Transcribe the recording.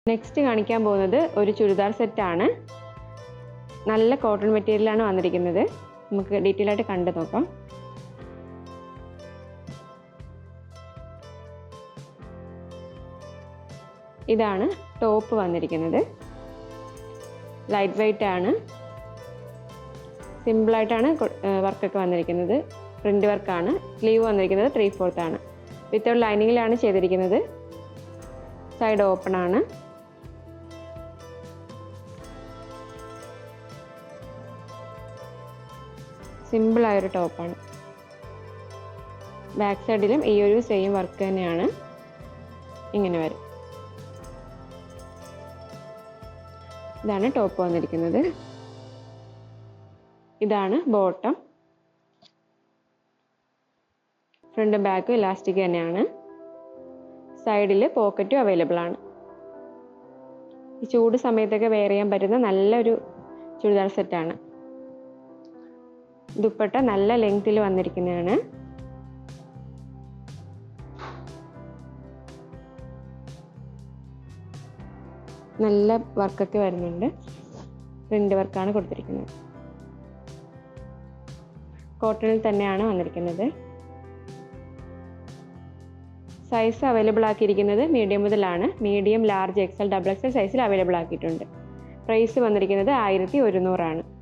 Next കാണിക്കാൻ പോകുന്നത് ഒരു ചുരിദാർ സെറ്റാണ്. നല്ല കോട്ടൺ മെറ്റീരിയലാണ് വന്നിരിക്കുന്നത്. നമുക്ക് ഡീറ്റെയിൽ ആയിട്ട് കണ്ടു നോക്കാം. ഇതാണ് ടോപ്പ് വന്നിരിക്കുന്നത്. ലൈറ്റ് വെയ്റ്റ് ആണ്. സിമ്പിളായിട്ടാണ് വർക്കൊക്കെ വന്നിരിക്കുന്നത്. പ്രിൻ്റ് വർക്കാണ്. സ്ലീവ് വന്നിരിക്കുന്നത് 3/4 ആണ്. വിത്തൗട്ട് ലൈനിങ്ങിലാണ് ചെയ്തിരിക്കുന്നത്. സൈഡ് ഓപ്പൺ ആണ്. സിമ്പിളായൊരു ടോപ്പാണ്. ബാക്ക് സൈഡിലും ഈ ഒരു സെയിം വർക്ക് തന്നെയാണ്. ഇങ്ങനെ വരും. ഇതാണ് ടോപ്പ് വന്നിരിക്കുന്നത്. ഇതാണ് ബോട്ടം. ഫ്രണ്ടും ബാക്കും ഇലാസ്റ്റിക് തന്നെയാണ്. സൈഡിൽ പോക്കറ്റും അവൈലബിൾ ആണ്. ഈ ചൂട് സമയത്തൊക്കെ വെയർ ചെയ്യാൻ പറ്റുന്ന നല്ലൊരു ചുരിദാർ സെറ്റാണ്. ദുപ്പട്ട നല്ല ലെങ്ത്തിൽ വന്നിരിക്കുന്നതാണ്. നല്ല വർക്കൊക്കെ വരുന്നുണ്ട്. പ്രിൻ്റ് വർക്കാണ് കൊടുത്തിരിക്കുന്നത്. കോട്ടണിൽ തന്നെയാണ് വന്നിരിക്കുന്നത്. സൈസ് അവൈലബിൾ ആക്കിയിരിക്കുന്നത് മീഡിയം മുതലാണ്. മീഡിയം, ലാർജ്, XL, XXL സൈസിൽ അവൈലബിൾ ആക്കിയിട്ടുണ്ട്. പ്രൈസ് വന്നിരിക്കുന്നത് 1100 ആണ്.